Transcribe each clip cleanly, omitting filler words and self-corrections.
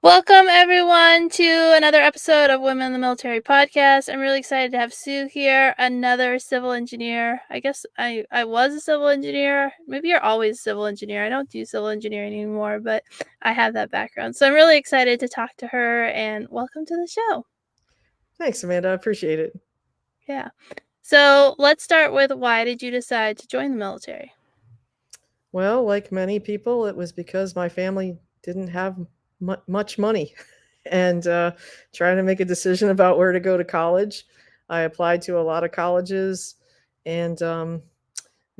Welcome everyone to another episode of Women in the Military podcast. I'm really excited to have Sue here, another civil engineer. I guess I was a civil engineer. Maybe you're always a civil engineer. I don't do civil engineering anymore, but I have that background. So I'm really excited to talk to her and welcome to the show. Thanks, Amanda. I appreciate it. Yeah. So let's start with why did you decide to join the military? Well, like many people, it was because my family didn't have much money and trying to make a decision about where to go to college. I applied to a lot of colleges, and the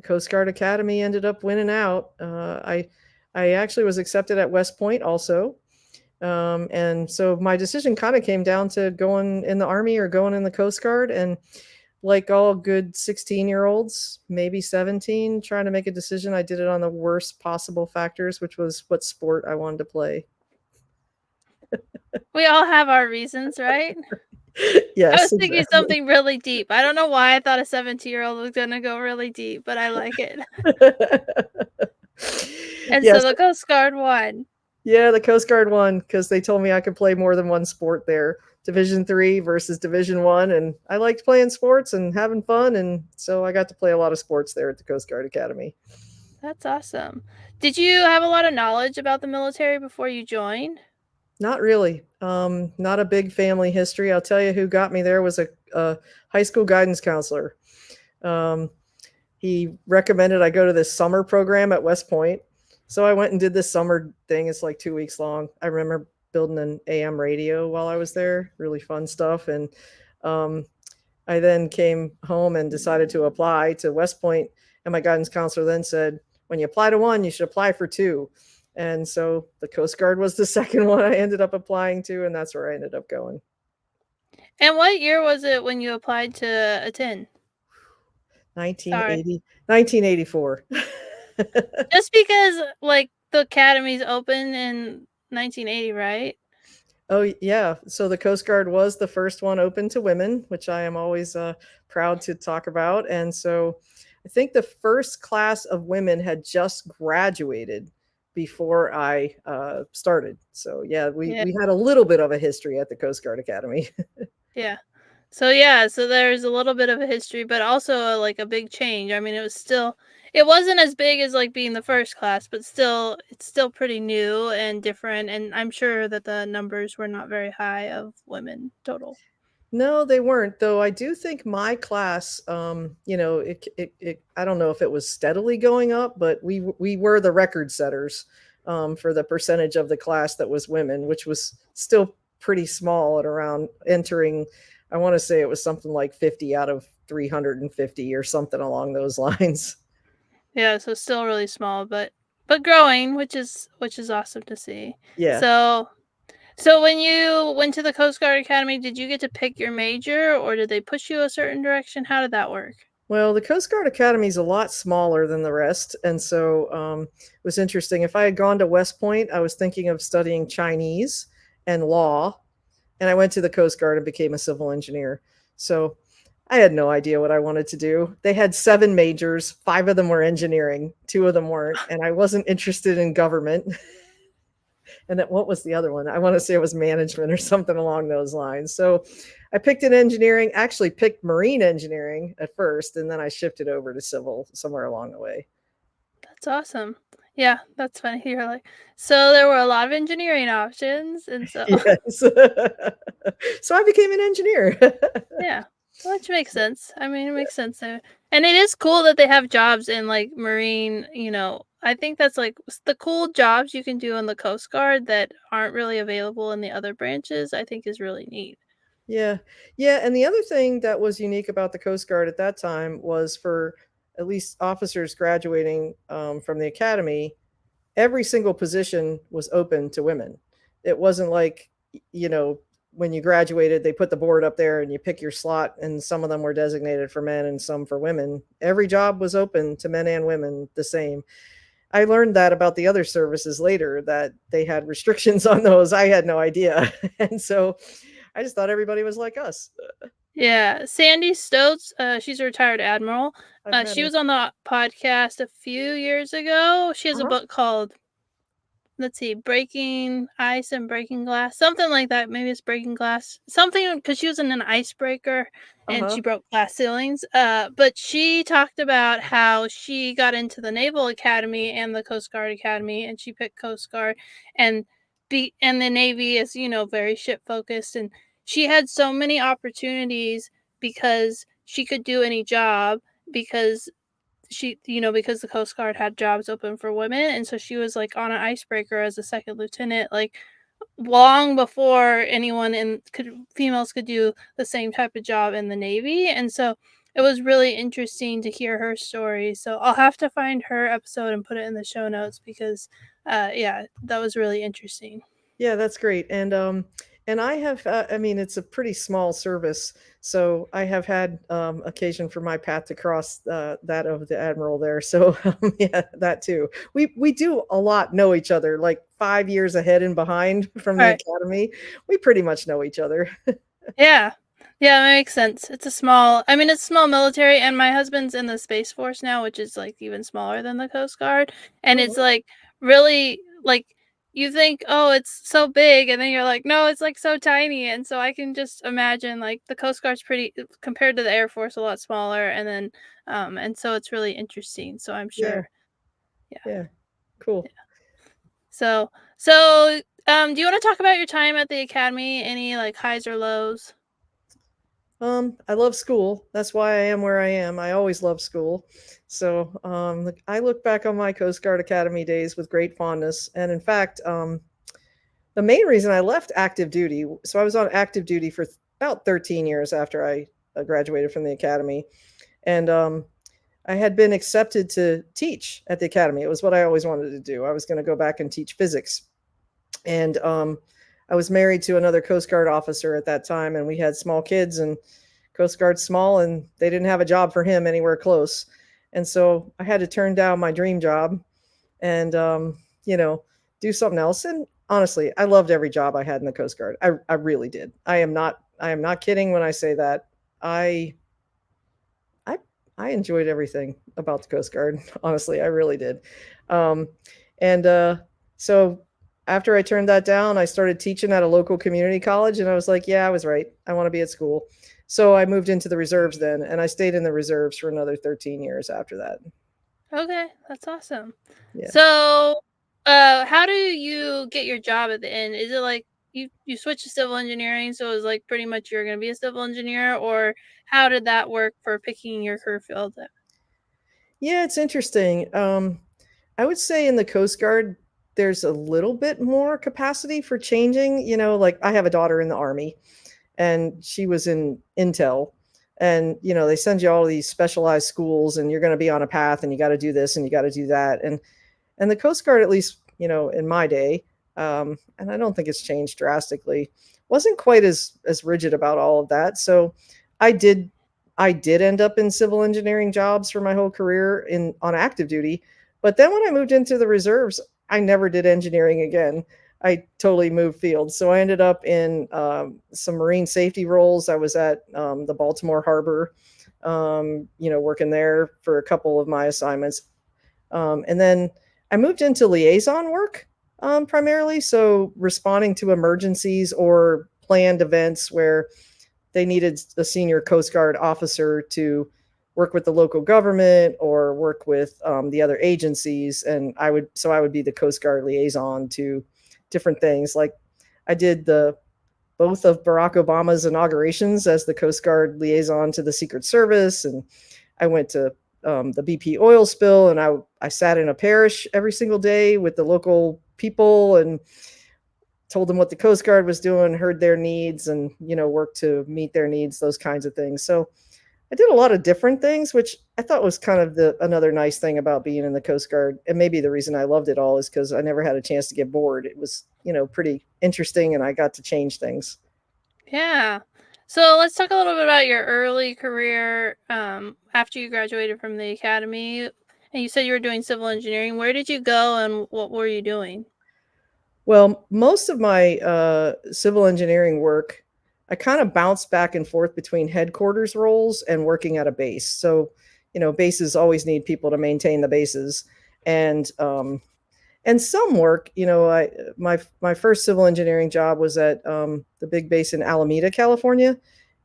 Coast Guard Academy ended up winning out. I actually was accepted at West Point also. And so my decision kind of came down to going in the Army or going in the Coast Guard. And like all good 16-year-olds, maybe 17, trying to make a decision, I did it on the worst possible factors, which was what sport I wanted to play. We all have our reasons, right? I Yes, was thinking exactly. something really deep. I don't know why I thought a 17-year-old was going to go really deep, but I like it. And so Yes, the Coast Guard won. yeah, the Coast Guard won because they told me I could play more than one sport there, Division 3 versus Division 1, and I liked playing sports and having fun, and so I got to play a lot of sports there at the Coast Guard Academy. That's awesome. Did you have a lot of knowledge about the military before you joined? Not really. Not a big family history. I'll tell you who got me there was a high school guidance counselor. Um, he recommended I go to this summer program at West Point. So I went and did this summer thing. It's like 2 weeks long. I remember building an AM radio while I was there, really fun stuff. And um, I then came home and decided to apply to West Point. And my guidance counselor then said, when you apply to one, you should apply for two. And so the Coast Guard was the second one I ended up applying to, and that's where I ended up going. And what year was it when you applied to attend? Sorry. 1980, 1984. Just because, like, the academy's open in 1980, right? Oh, yeah. So the Coast Guard was the first one open to women, which I am always proud to talk about. And so I think the first class of women had just graduated before I started. So, yeah, Yeah. we had a little bit of a history at the Coast Guard Academy. Yeah. So there's a little bit of a history, but also like a big change. I mean, it wasn't as big as like being the first class, but still it's still pretty new and different, and I'm sure that the numbers were not very high of women total. No, they weren't, though I do think my class, I don't know if it was steadily going up, but we were the record setters for the percentage of the class that was women, which was still pretty small at around entering. I want to say it was something like 50 out of 350 or something along those lines. Yeah, so still really small, but growing, which is awesome to see. Yeah. So so when you went to the Coast Guard Academy, did you get to pick your major or did they push you a certain direction? How did that work? Well, the Coast Guard Academy is a lot smaller than the rest, and so it was interesting. If I had gone to West Point, I was thinking of studying Chinese and law, and I went to the Coast Guard and became a civil engineer. So I had no idea what I wanted to do. They had 7 majors, 5 of them were engineering, 2 of them weren't, and I wasn't interested in government. And that, what was the other one? I want to say it was management or something along those lines. So I picked an engineering, actually picked marine engineering at first, and then I shifted over to civil somewhere along the way. That's awesome. Yeah, that's funny. You're like, so there were a lot of engineering options, and so Yes. So I became an engineer. yeah, which makes sense. I mean, it makes sense there. And it is cool that they have jobs in like marine, I think that's like the cool jobs you can do in the Coast Guard that aren't really available in the other branches, I think is really neat. Yeah. Yeah, and the other thing that was unique about the Coast Guard at that time was for at least officers graduating from the academy, every single position was open to women. It wasn't like, you know, when you graduated, they put the board up there and you pick your slot, and some of them were designated for men and some for women. Every job was open to men and women the same. I learned that about the other services later, that they had restrictions on those. I had no idea. And so I just thought everybody was like us. Yeah, Sandy Stokes, she's a retired admiral. I've met She her. was on the podcast a few years ago. She has a Uh-huh. book called let's see, breaking ice and breaking glass, something like that. Maybe it's breaking glass, something because she was in an icebreaker and Uh-huh. she broke glass ceilings. But she talked about how she got into the Naval Academy and the Coast Guard Academy, and she picked Coast Guard, and and the Navy is very ship focused, and she had so many opportunities because she could do any job because because the Coast Guard had jobs open for women, and so she was, like, on an icebreaker as a second lieutenant, like, long before anyone in could females could do the same type of job in the Navy, and so it was really interesting to hear her story, so I'll have to find her episode and put it in the show notes because, yeah, that was really interesting. Yeah, that's great. And I have, I mean, it's a pretty small service, so I have had occasion for my path to cross that of the admiral there. So yeah, that too. We do a lot know each other, like 5 years ahead and behind from the Alright. academy. We pretty much know each other. Yeah. Yeah, that makes sense. It's a small military, and my husband's in the Space Force now, which is, like, even smaller than the Coast Guard, and Oh, it's, wow. like, really like, you think, "Oh, it's so big," and then you're like, "No, it's, like, so tiny," and so I can just imagine, like, the Coast Guard's pretty compared to the Air Force, a lot smaller, and then, and so it's really interesting, so I'm Yeah, sure yeah, yeah, cool. yeah. So, do you wanna talk about your time at the academy? Any, like, highs or lows? I love school. That's why I am where I am. I always love school. So, I look back on my Coast Guard Academy days with great fondness. And in fact, the main reason I left active duty, so I was on active duty for about 13 years after I graduated from the academy. And I had been accepted to teach at the academy. It was what I always wanted to do. I was going to go back and teach physics. And I was married to another Coast Guard officer at that time, and we had small kids, and Coast Guard's small, and they didn't have a job for him anywhere close. And so I had to turn down my dream job and, you know, do something else. And honestly, I loved every job I had in the Coast Guard. I really did. I am not kidding when I say that. I I I enjoyed everything about the Coast Guard. Honestly, I really did. Um, and so after I turned that down, I started teaching at a local community college, and I was like, yeah, I was right. I want to be at school. So I moved into the reserves then, and I stayed in the reserves for another 13 years after that. Okay, that's awesome. Yeah. So, how do you get your job at the end? Is it like you switch to civil engineering, so it was like pretty much you're gonna be a civil engineer, or how did that work for picking your career field? Yeah, it's interesting. I would say in the Coast Guard, there's a little bit more capacity for changing. Like I have a daughter in the Army, and she was in Intel. And they send you all these specialized schools, and you're going to be on a path, and you got to do this, and you got to do that. And the Coast Guard, at least in my day, and I don't think it's changed drastically, wasn't quite as rigid about all of that. So I did I did end up in civil engineering jobs for my whole career in on active duty. But then when I moved into the reserves, I never did engineering again. I totally moved fields. So I ended up in some marine safety roles. I was at the Baltimore Harbor, working there for a couple of my assignments. And then I moved into liaison work primarily. So responding to emergencies or planned events where they needed a senior Coast Guard officer to work with the local government or work with the other agencies. And I would be the Coast Guard liaison to different things. Like I did the both of Barack Obama's inaugurations as the Coast Guard liaison to the Secret Service, and I went to the BP oil spill, and I sat in a parish every single day with the local people and told them what the Coast Guard was doing, heard their needs, and worked to meet their needs, those kinds of things. So I did a lot of different things, which I thought was kind of the another nice thing about being in the Coast Guard. And maybe the reason I loved it all is because I never had a chance to get bored. It was, pretty interesting, and I got to change things. Yeah. So let's talk a little bit about your early career after you graduated from the academy. And you said you were doing civil engineering. Where did you go and what were you doing? Well, most of my civil engineering work, I kind of bounced back and forth between headquarters roles and working at a base. So, bases always need people to maintain the bases, and and some work, my first civil engineering job was at the big base in Alameda, California,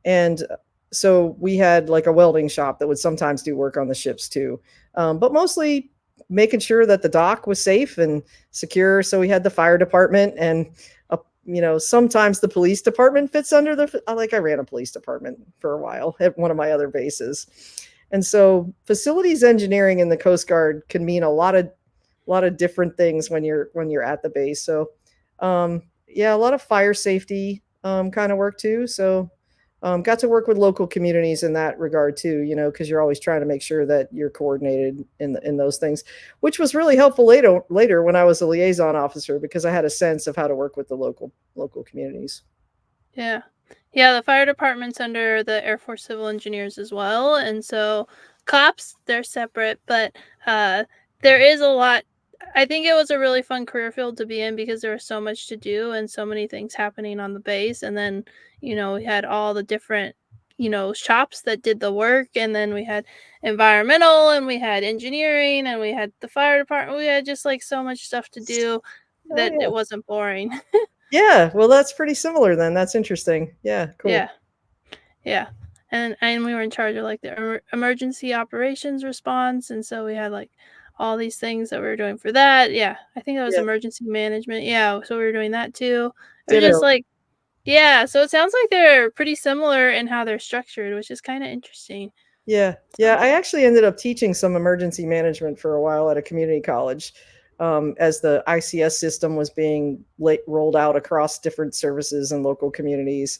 and so we had like a welding shop that would sometimes do work on the ships too, but mostly making sure that the dock was safe and secure. So we had the fire department and sometimes the police department fits under I ran a police department for a while at one of my other bases. And so facilities engineering in the Coast Guard can mean a lot of different things when you're at the base. So yeah, a lot of fire safety kind of work too. So got to work with local communities in that regard too, because you're always trying to make sure that you're coordinated in those things, which was really helpful later when I was a liaison officer because I had a sense of how to work with the local communities. Yeah. Yeah, the fire department's under the Air Force Civil Engineers as well, and so cops, they're separate, but, uh, there is a lot. I think it was a really fun career field to be in because there was so much to do and so many things happening on the base, and then, we had all the different, shops that did the work, and then we had environmental, and we had engineering, and we had the fire department. We had just, like, so much stuff to do Oh that it yeah. wasn't boring. Yeah, well that's pretty similar then. That's interesting. Yeah, cool. Yeah. Yeah, and we were in charge of, like, the emergency operations response, and so we had, like, all these things that we were doing for that. Yeah, I think that was Yeah, emergency management. Yeah, so we were doing that too. It was just ditto. like, yeah, so it sounds like they're pretty similar in how they're structured, which is kinda interesting. Yeah, yeah. So I actually ended up teaching some emergency management for a while at a community college, as the ICS system was being rolled out across different services and local communities.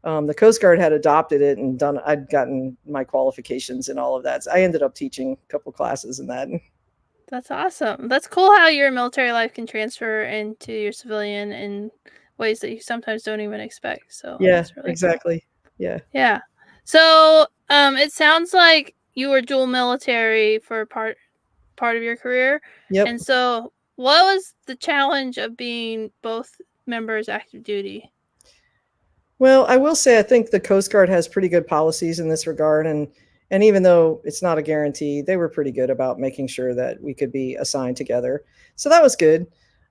The Coast Guard had adopted it and done. I'd gotten my qualifications and all of that. So I ended up teaching a couple classes in that. that's awesome. That's cool how your military life can transfer into your civilian in ways that you sometimes don't even expect, so Yeah, that's really cool. exactly. Yeah. Yeah. So, it sounds like you were dual military for part of your career, Yep. and so what was the challenge of being both members active duty? Well, I will say I think the Coast Guard has pretty good policies in this regard, and even though it's not a guarantee, they were pretty good about making sure that we could be assigned together. So that was good.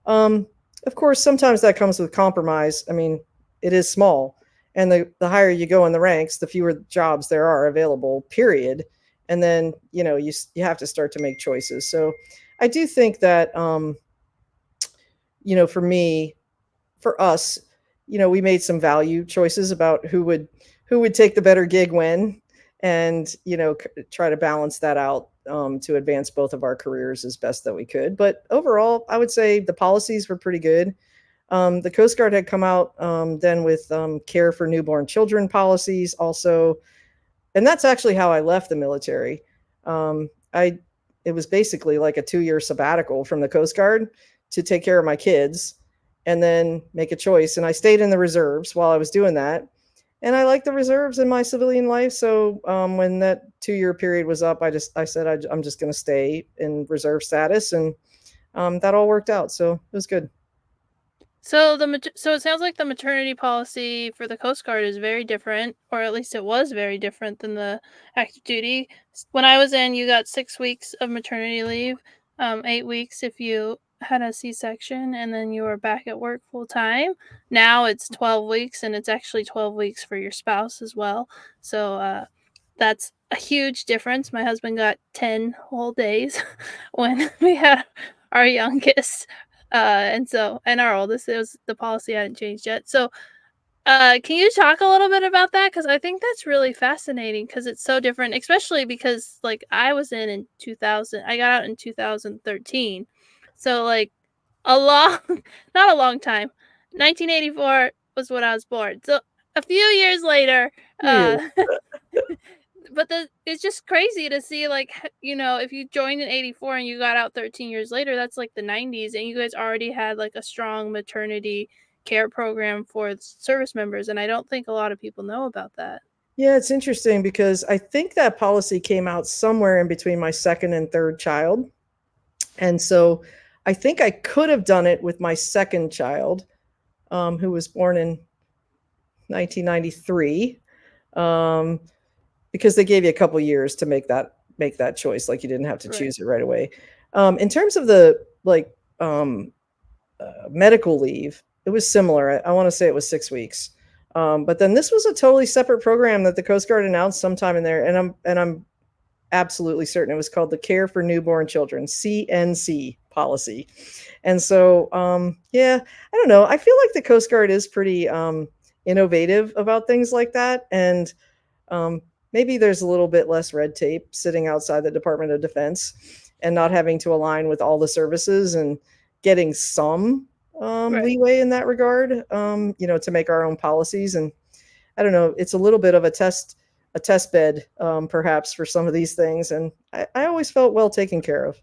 Um, of course, sometimes that comes with compromise. I mean, it is small, and the higher you go in the ranks, the fewer jobs there are available. Period. And then you have to start to make choices. So I do think that for me, for us, we made some value choices about who would take the better gig when, and try to balance that out to advance both of our careers as best that we could. But overall, I would say the policies were pretty good. The Coast Guard had come out then with care for newborn children policies, also, and that's actually how I left the military. I It was basically like a 2-year sabbatical from the Coast Guard to take care of my kids and then make a choice. And I stayed in the reserves while I was doing that. And I like the reserves in my civilian life. So when that 2-year period was up, I said I'm just going to stay in reserve status, and that all worked out. So it was good. So it sounds like the maternity policy for the Coast Guard is very different, or at least it was very different than the active duty. When I was in, you got 6 weeks of maternity leave, 8 weeks if you had a C-section, and then you were back at work full time. Now it's 12 weeks, and it's actually 12 weeks for your spouse as well. So that's a huge difference. My husband got 10 whole days when we had our youngest. And our oldest, it was the policy hadn't changed yet. So, can you talk a little bit about that? Because I think that's really fascinating because it's so different, especially because, like, I was in 2000. I got out in 2013. So, like, a long not a long time. 1984 was when I was born. So, a few years later, Yeah. but it's just crazy to see, like, if you joined in '84 and you got out 13 years later, that's like the '90s, and you guys already had like a strong maternity care program for service members, and I don't think a lot of people know about that. Yeah, it's interesting because I think that policy came out somewhere in between my second and third child. And so I think I could have done it with my second child, who was born in 1993, um, because they gave you a couple years to make that choice. Like you didn't have to Right. choose it right away. In terms of the like um, medical leave. It was similar. I want to say it was 6 weeks. But then this was a totally separate program that the Coast Guard announced sometime in there, and I'm absolutely certain it was called the Care for Newborn Children (CNC) policy. And so, yeah, I don't know. I feel like the Coast Guard is pretty innovative about things like that, and um, maybe there's a little bit less red tape sitting outside the Department of Defense and not having to align with all the services and getting some Right. leeway in that regard, to make our own policies. And I don't know, it's a little bit of a test bed, perhaps for some of these things. And I always felt well taken care of.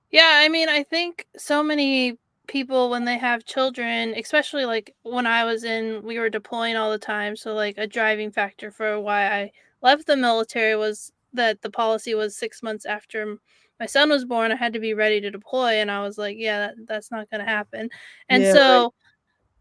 Yeah, I mean, I think so many people when they have children, especially like when I was in, we were deploying all the time. So, like, a driving factor for why I left the military was that the policy was 6 months after my son was born, I had to be ready to deploy. And I was like, yeah, that's not going to happen. And Yeah, right. so,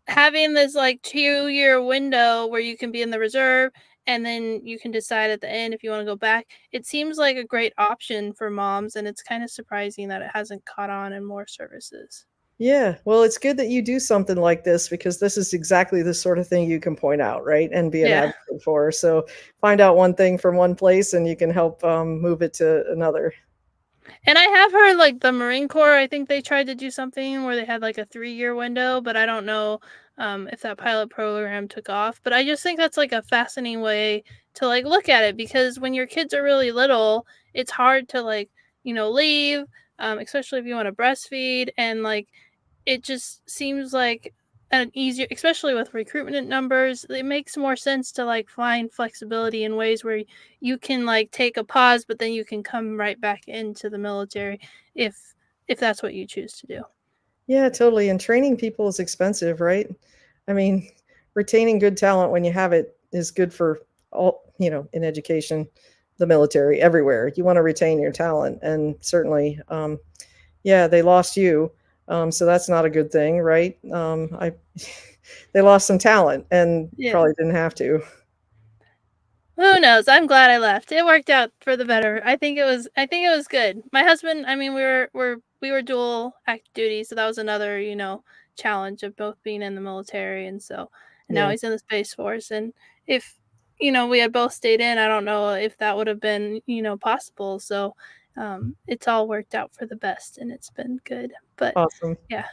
having this like 2-year window where you can be in the reserve and then you can decide at the end if you want to go back, it seems like a great option for moms, and it's kind of surprising that it hasn't caught on in more services. Yeah, well, it's good that you do something like this because this is exactly the sort of thing you can point out, right, and be an Yeah. advocate for. So find out one thing from one place, and you can help move it to another. And I have heard like the Marine Corps, I think they tried to do something where they had like a 3-year window, but I don't know if that pilot program took off. But I just think that's like a fascinating way to like look at it, because when your kids are really little, it's hard to like, leave, especially if you want to breastfeed. And like, it just seems like an easier, especially with recruitment numbers, it makes more sense to like find flexibility in ways where you can like take a pause, but then you can come right back into the military if if that's what you choose to do. Yeah, totally. And training people is expensive, right? I mean, retaining good talent when you have it is good for all, in education, the military, everywhere. You want to retain your talent. And certainly, yeah, they lost you. So that's not a good thing, right? They lost some talent and Yeah. probably didn't have to. Who knows? I'm glad I left. It worked out for the better. I think it was good. My husband, I mean, we were dual active duty, so that was another, challenge of both being in the military. And now Yeah. he's in the Space Force. And if, we had both stayed in, I don't know if that would have been, possible. So it's all worked out for the best, and it's been good. But Awesome. yeah.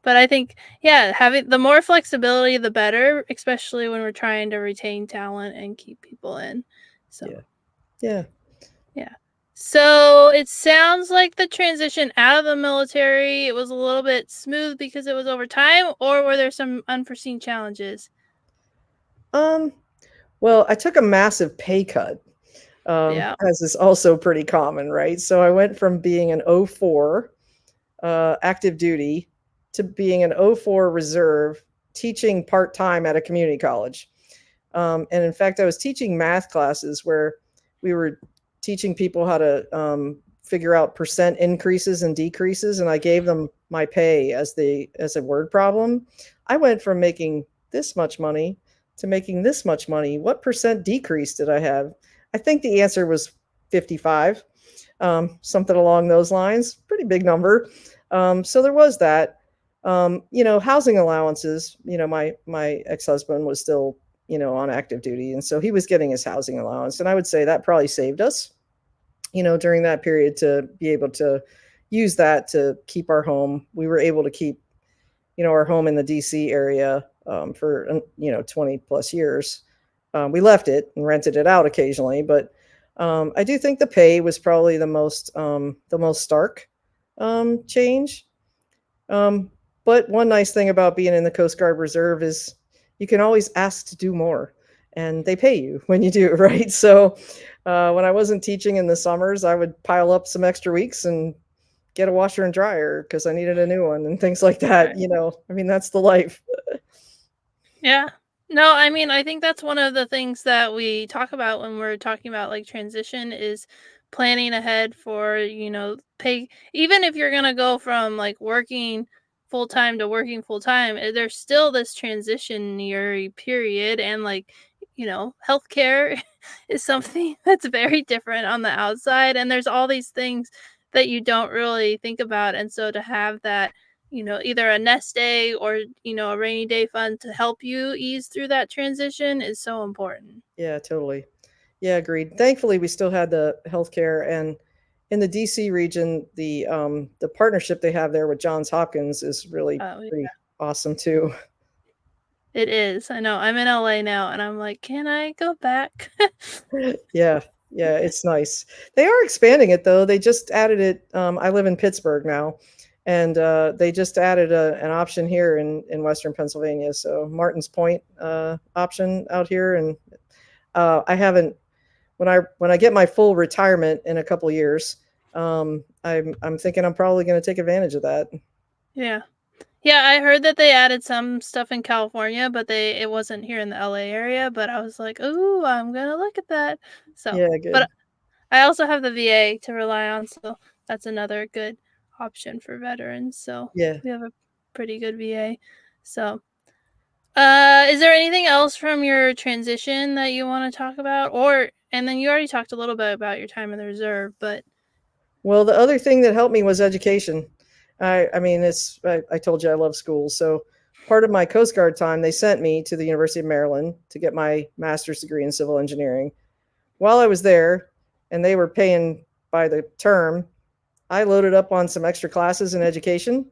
But I think, yeah, having the more flexibility, the better, especially when we're trying to retain talent and keep people in. So, Yeah. Yeah. yeah. So it sounds like the transition out of the military, it was a little bit smooth because it was over time, or were there some unforeseen challenges? Um, well, I took a massive pay cut, Yeah. as is also pretty common, right? So I went from being an '04 active duty to being an '04 reserve teaching part time at a community college. And in fact, I was teaching math classes where we were teaching people how to figure out percent increases and decreases, and I gave them my pay as a word problem. I went from making this much money to making this much money. What percent decrease did I have? I think the answer was 55, something along those lines. Pretty big number. So there was that. Housing allowances. My ex husband was still on active duty, and so he was getting his housing allowance, and I would say that probably saved us, during that period to be able to use that to keep our home. We were able to keep, our home in the DC area for 20 plus years. We left it and rented it out occasionally, but I do think the pay was probably the most stark change. Um, but one nice thing about being in the Coast Guard Reserve is you can always ask to do more, and they pay you when you do, right? So when I wasn't teaching in the summers, I would pile up some extra weeks and get a washer and dryer because I needed a new one and things like that. Right. I mean, that's the life. Yeah. No, I mean, I think that's one of the things that we talk about when we're talking about like transition is planning ahead for, pay. Even if you're going to go from like working full time to working full time, there's still this transitionary period. And like, healthcare is something that's very different on the outside. And there's all these things that you don't really think about, and so to have that, either a nest egg or, a rainy day fund to help you ease through that transition is so important. Yeah, totally. Yeah, agreed. Thankfully, we still had the healthcare, and in the DC region, the partnership they have there with Johns Hopkins is really Oh, yeah, pretty awesome too. it is. I know. I'm in LA now, and I'm like, "Can I go back?" Yeah, yeah, it's nice. They are expanding it though. They just added it. I live in Pittsburgh now, and they just added an option here in Western Pennsylvania. So Martins Point option out here, and I haven't when I get my full retirement in a couple years. I'm thinking I'm probably going to take advantage of that. Yeah. Yeah, I heard that they added some stuff in California, but it wasn't here in the LA area, but I was like, "Ooh, I'm gonna look at that." So, Yeah, but good. I also have the VA to rely on, so that's another good option for veterans. So, Yeah. we have a pretty good VA. So, is there anything else from your transition that you wanna talk about? And then you already talked a little bit about your time in the reserve, but Well, the other thing that helped me was education. I mean, I told you I love school. So part of my Coast Guard time, they sent me to the University of Maryland to get my master's degree in civil engineering. While I was there, and they were paying by the term, I loaded up on some extra classes in education.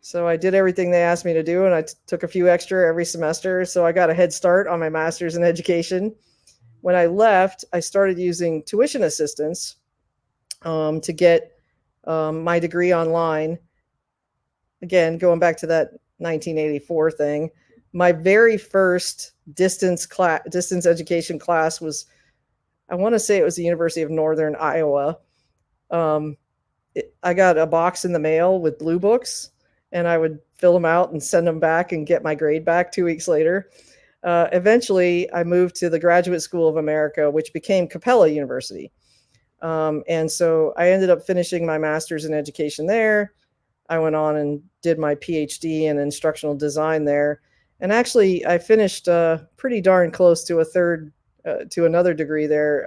So I did everything they asked me to do, and I took a few extra every semester. So I got a head start on my master's in education. When I left, I started using tuition assistance to get my degree online. Again, going back to that 1984 thing, my very first distance education class was, I want to say it was the University of Northern Iowa. Um, I got a box in the mail with blue books, and I would fill them out and send them back and get my grade back 2 weeks later. Eventually, I moved to the Graduate School of America, which became Capella University. And so I ended up finishing my master's in education there. I went on and did my PhD in instructional design there. And actually, I finished pretty darn close to to another degree there.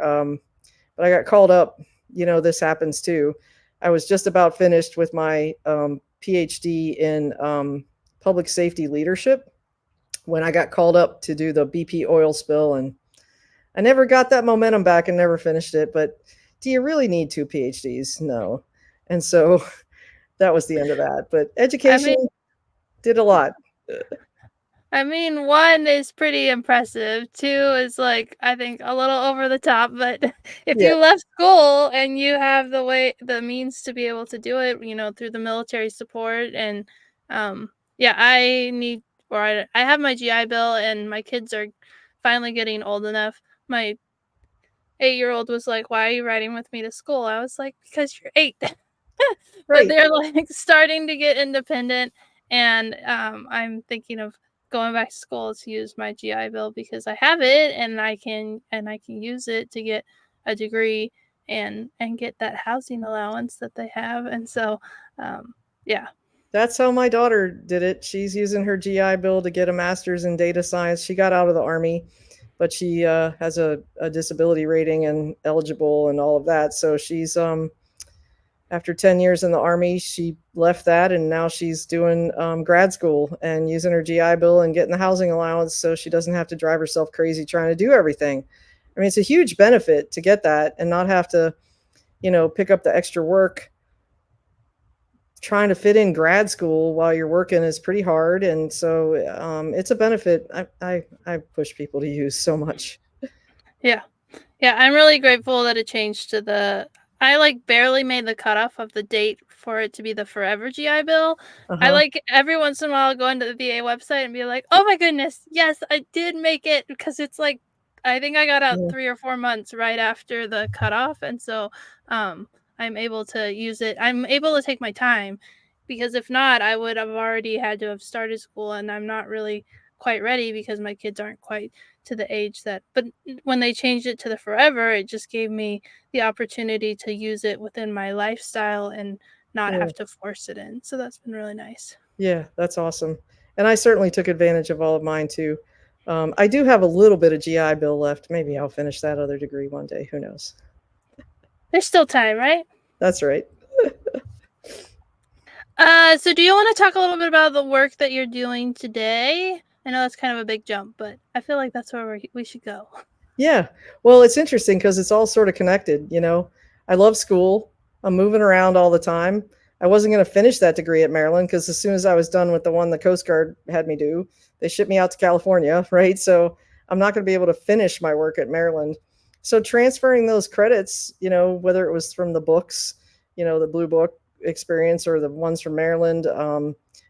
But I got called up. This happens too. I was just about finished with my PhD in public safety leadership when I got called up to do the BP oil spill, and I never got that momentum back and never finished it. But do you really need two PhDs? No. And so that was the end of that. But I education mean did a lot. I mean, 1 is pretty impressive, 2 is, like, I think a little over the top, but if Yeah, you left school and you have the means to be able to do it, through the military support and, yeah, I have my GI Bill and my kids are finally getting old enough. My 8-year-old was like, "Why are you riding with me to school?" I was like, "Because you're 8." But right, they're, like, starting to get independent, and, I'm thinking of going back to school to use my GI Bill because I have it and I can use it to get a degree and get that housing allowance that they have, and so, yeah. that's how my daughter did it. She's using her GI Bill to get a master's in data science. She got out of the Army, but she has a disability rating and eligible and all of that. So she's after 10 years in the Army, she left that, and now she's doing grad school and using her GI Bill and getting the housing allowance so she doesn't have to drive herself crazy trying to do everything. I mean, it's a huge benefit to get that and not have to, pick up the extra work. Trying to fit in grad school while you're working is pretty hard, and so it's a benefit. I push people to use so much. Yeah. Yeah, I'm really grateful that it changed to I, like, barely made the cutoff of the date for it to be the forever GI Bill. Uh I, huh. like, every once in a while go into the VA website and be like, "Oh my goodness, yes, I did make it," because it's, like, I think I got out Yeah. 3 or 4 months right after the cutoff, and so, um, I'm able to use it. I'm able to take my time because if not, I would have already had to have started school, and I'm not really quite ready because my kids aren't quite to the age that but when they changed it to the forever, it just gave me the opportunity to use it within my lifestyle and not Yeah. have to force it in. So that's been really nice. Yeah, that's awesome. And I certainly took advantage of all of mine too. I do have a little bit of GI Bill left. Maybe I'll finish that other degree one day. Who knows? There's still time, right? That's right. So do you want to talk a little bit about the work that you're doing today? I know that's kind of a big jump, but I feel like that's where we should go. Yeah. Well, it's interesting because it's all sort of connected, you know? I love school. I'm moving around all the time. I wasn't going to finish that degree at Maryland because as soon as I was done with the one the Coast Guard had me do, they shipped me out to California, right? So I'm not going to be able to finish my work at Maryland. So transferring those credits, whether it was from the books, the Blue Book experience or the ones from Maryland,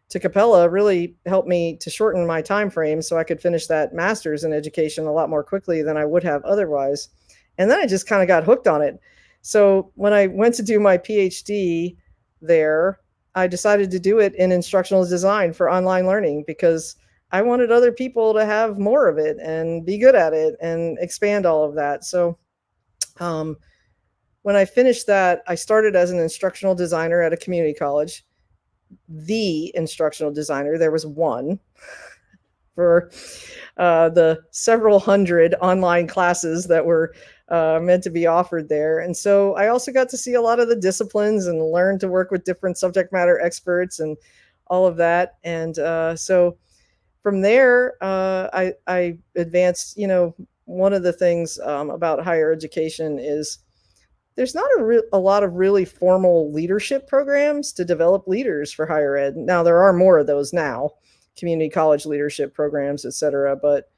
to Capella really helped me to shorten my time frame so I could finish that master's in education a lot more quickly than I would have otherwise. And then I just kind of got hooked on it. So when I went to do my PhD there, I decided to do it in instructional design for online learning because I wanted other people to have more of it and be good at it and expand all of that. So um, when I finished that, I started as an instructional designer at a community college, the instructional designer. There was one for the several hundred online classes that were meant to be offered there. And so I also got to see a lot of the disciplines and learn to work with different subject matter experts and all of that. And so from there, I advanced. One of the things about higher education is there's not a lot of really formal leadership programs to develop leaders for higher ed. Now, there are more of those now, community college leadership programs, et cetera. But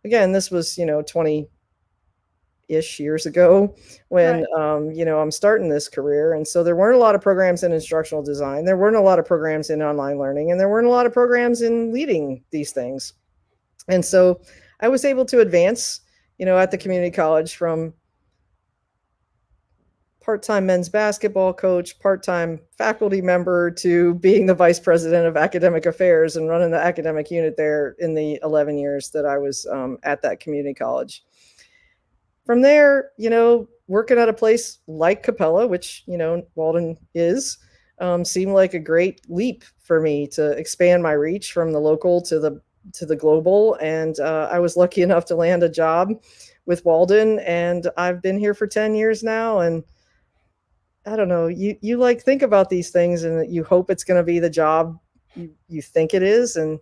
again, this was, 20 ish years ago when, Right. I'm starting this career. And so there weren't a lot of programs in instructional design. There weren't a lot of programs in online learning, and there weren't a lot of programs in leading these things. And so I was able to advance, at the community college from part-time men's basketball coach, part-time faculty member to being the vice president of academic affairs and running the academic unit there in the 11 years that I was at that community college. From there, working at a place like Capella, which, Walden is, seemed like a great leap for me to expand my reach from the local to the global. And I was lucky enough to land a job with Walden, and I've been here for 10 years now. And I don't know, you like think about these things and you hope it's going to be the job you think it is. And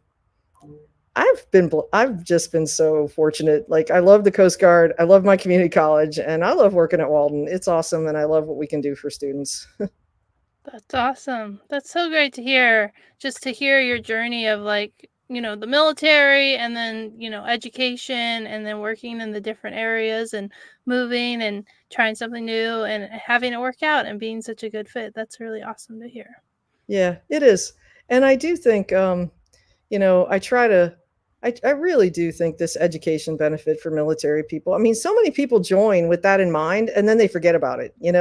I've just been so fortunate. Like, I love the Coast Guard, I love my community college, and I love working at Walden. It's awesome, and I love what we can do for students. That's awesome. That's so great to hear. Just to hear your journey of like, the military and then, education and then working in the different areas and moving and trying something new and having it work out and being such a good fit. That's really awesome to hear. Yeah, it is. And I do think, I try to, I really do think this education benefit for military people. I mean, so many people join with that in mind and then they forget about it, like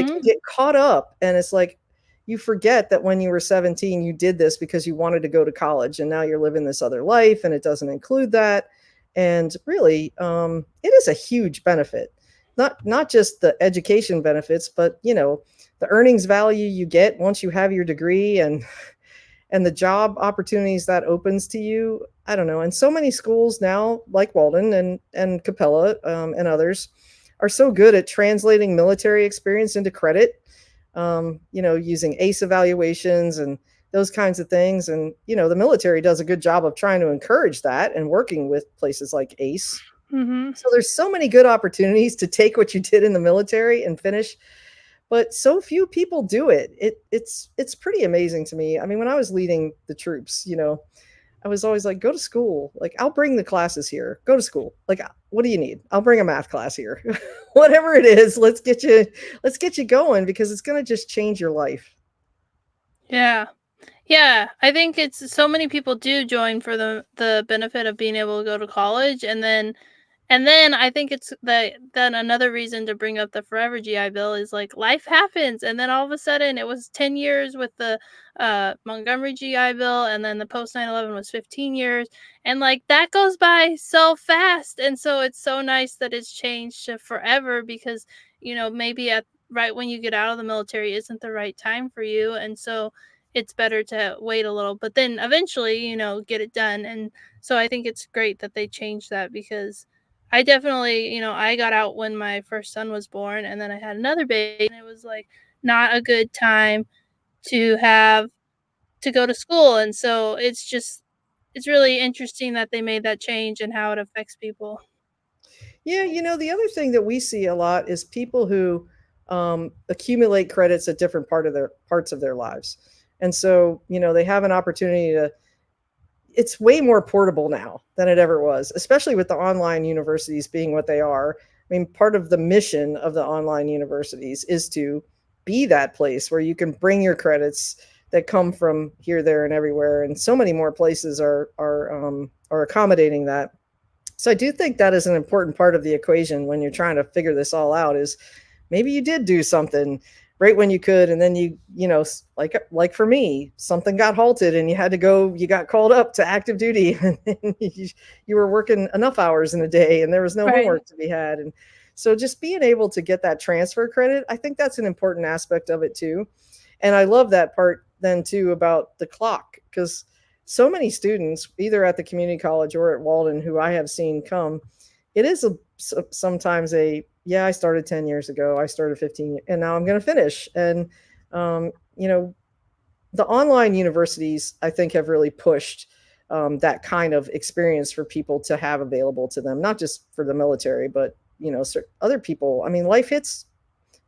you Mhm. get caught up and it's like you forget that when you were 17, you did this because you wanted to go to college and now you're living this other life and it doesn't include that. And really, it is a huge benefit. Not just the education benefits, but the earnings value you get once you have your degree and the job opportunities that opens to you. I don't know. And so many schools now, like Walden and Capella and others, are so good at translating military experience into credit. Using ACE evaluations and those kinds of things. And the military does a good job of trying to encourage that and working with places like ACE. Mhm. So there's so many good opportunities to take what you did in the military and finish, but so few people do it. It's pretty amazing to me. I mean, when I was leading the troops, I was always like, go to school. Like, I'll bring the classes here. Go to school. Like, what do you need? I'll bring a math class here. Whatever it is, let's get you going because it's going to just change your life. Yeah. Yeah, I think it's so many people do join for the benefit of being able to go to college, and then I think it's then another reason to bring up the Forever GI Bill is like life happens, and then all of a sudden it was 10 years with the Montgomery GI Bill, and then the post 9/11 was 15 years, and like that goes by so fast, and so it's so nice that it's changed to forever because maybe at right when you get out of the military isn't the right time for you, and so it's better to wait a little, but then eventually get it done, and so I think it's great that they changed that because I definitely, I got out when my first son was born and then I had another baby and it was like not a good time to have to go to school, and so it's really interesting that they made that change and how it affects people. Yeah, the other thing that we see a lot is people who accumulate credits at different parts of their lives, and so they have an opportunity to. It's way more portable now than it ever was, especially with the online universities being what they are. I mean, part of the mission of the online universities is to be that place where you can bring your credits that come from here, there, and everywhere, and so many more places are accommodating that. So I do think that is an important part of the equation when you're trying to figure this all out is maybe you did do something right when you could, and then like for me, something got halted and you got called up to active duty and you were working enough hours in a day and there was no Right. homework to be had. And so just being able to get that transfer credit, I think that's an important aspect of it too. And I love that part then too about the clock, because so many students, either at the community college or at Walden, who I have seen come, it is sometimes yeah, I started 10 years ago, I started 15, and now I'm going to finish. And, um, you know, the online universities, I think, have really pushed that kind of experience for people to have available to them, not just for the military, but, other people. I mean, life hits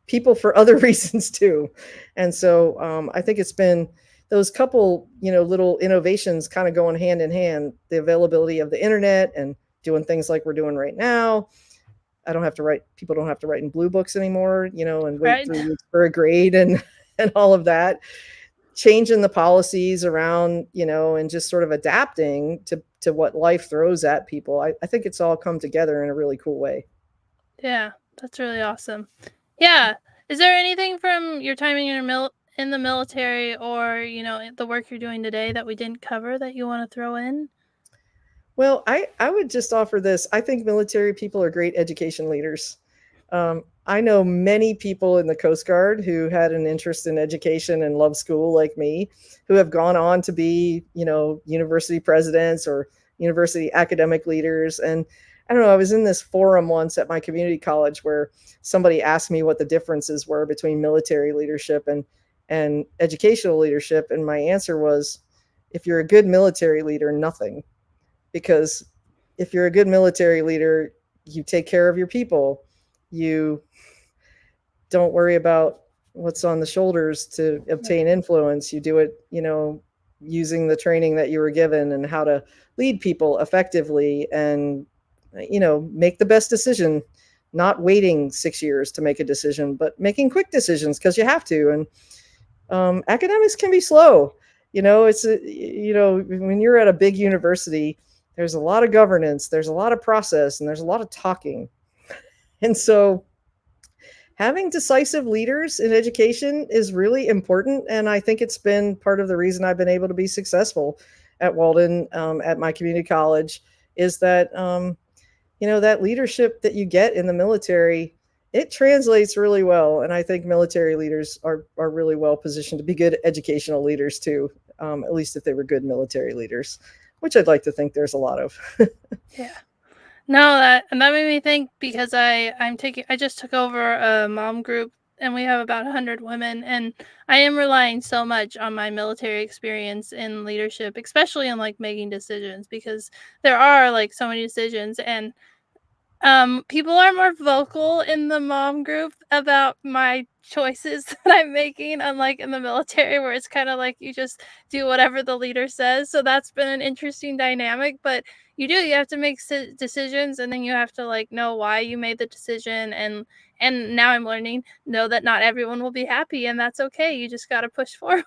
people for other reasons too. And so I think it's been those couple, little innovations kind of going hand in hand, the availability of the internet and doing things like we're doing right now. People don't have to write in blue books anymore, and wait Right. 3 weeks for a grade and, and all of that. Changing the policies around, and just sort of adapting to what life throws at people. I think it's all come together in a really cool way. Yeah, that's really awesome. Yeah. Is there anything from your time in in the military or, the work you're doing today that we didn't cover that you want to throw in? Well, I would just offer this. I think military people are great education leaders. I know many people in the Coast Guard who had an interest in education and love school like me, who have gone on to be, university presidents or university academic leaders. And I don't know, I was in this forum once at my community college where somebody asked me what the differences were between military leadership and educational leadership. And my answer was, if you're a good military leader, nothing. Because if you're a good military leader, you take care of your people. You don't worry about what's on the shoulders to Right. obtain influence. You do it, using the training that you were given and how to lead people effectively and, make the best decision, not waiting 6 years to make a decision, but making quick decisions because you have to. And academics can be slow. When you're at a big university, there's a lot of governance, there's a lot of process, and there's a lot of talking. And so having decisive leaders in education is really important. And I think it's been part of the reason I've been able to be successful at Walden, at my community college, is that, that leadership that you get in the military, it translates really well. And I think military leaders are really well positioned to be good educational leaders too, at least if they were good military leaders, which I'd like to think there's a lot of. Yeah. No, that made me think because I just took over a mom group and we have about 100 women, and I am relying so much on my military experience in leadership, especially in like making decisions because there are like so many decisions, and people are more vocal in the mom group about my choices that I'm making, unlike in the military where it's kinda like you just do whatever the leader says, so that's been an interesting dynamic, but you have to make decisions, and then you have to, like, know why you made the decision, and now I'm learning, know that not everyone will be happy, and that's okay, you just gotta push forward.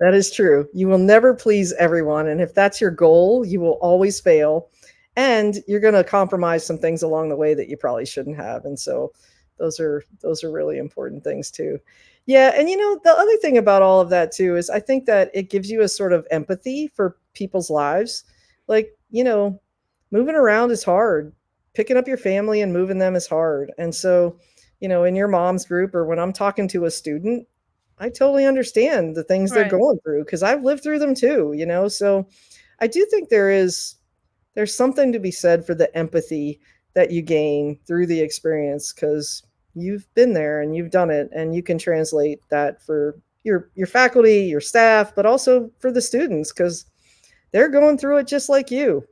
That is true. You will never please everyone, and if that's your goal, you will always fail, and you're gonna compromise some things along the way that you probably shouldn't have, and so those are really important things too. Yeah, and the other thing about all of that too is I think that it gives you a sort of empathy for people's lives. Like, moving around is hard. Picking up your family and moving them is hard, and so, in your mom's group or when I'm talking to a student, I totally understand the things they're Right. going through because I've lived through them too, so I do think there's something to be said for the empathy that you gain through the experience because you've been there and you've done it and you can translate that for your faculty, your staff, but also for the students because they're going through it just like you.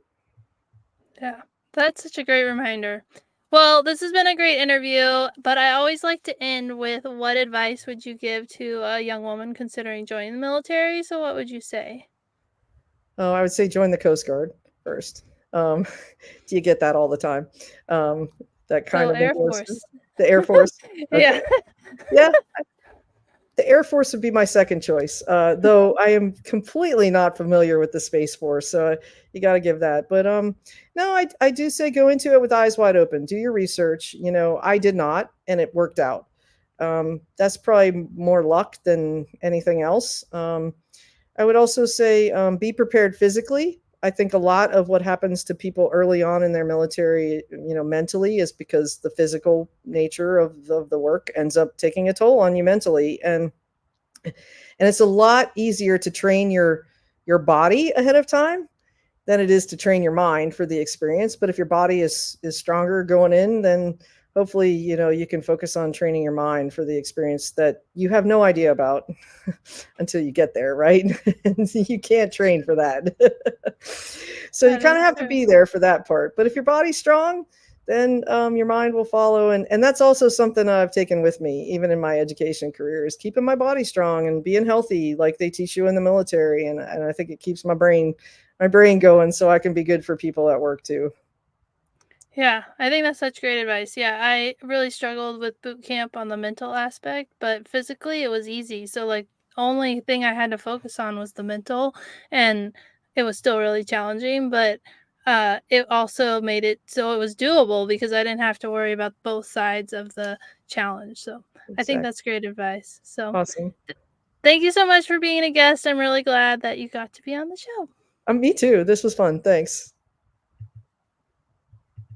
Yeah, that's such a great reminder. Well, this has been a great interview, but I always like to end with what advice would you give to a young woman considering joining the military? So, what would you say? Oh, I would say join the Coast Guard first. Um, do you get that all the time? Um, that kind So, of Air endorsement. Force. The Air Force. Yeah. Okay. Yeah, the Air Force would be my second choice, though I am completely not familiar with the Space Force, so you got to give that. But no, I do say go into it with eyes wide open. Do your research. You know, I did not, and it worked out. That's probably more luck than anything else. I would also say be prepared physically. I think a lot of what happens to people early on in their military, you know, mentally is because the physical nature of the work ends up taking a toll on you mentally. And it's a lot easier to train your body ahead of time than it is to train your mind for the experience. But if your body is stronger going in, then hopefully, you know, you can focus on training your mind for the experience that you have no idea about until you get there, right? And you can't train for that. So you That kind of is have to true. be there for that part. But if your body's strong, then your mind will follow. And that's also something I've taken with me, even in my education career, is keeping my body strong and being healthy like they teach you in the military. And I think it keeps my brain going so I can be good for people at work too. Yeah, I think that's such great advice. Yeah, I really struggled with boot camp on the mental aspect, but physically it was easy. So like only thing I had to focus on was the mental, and it was still really challenging, but it also made it so it was doable because I didn't have to worry about both sides of the challenge. So I think Exactly. that's great advice. So Awesome. thank you so much for being a guest. I'm really glad that you got to be on the show. Me too. This was fun. Thanks.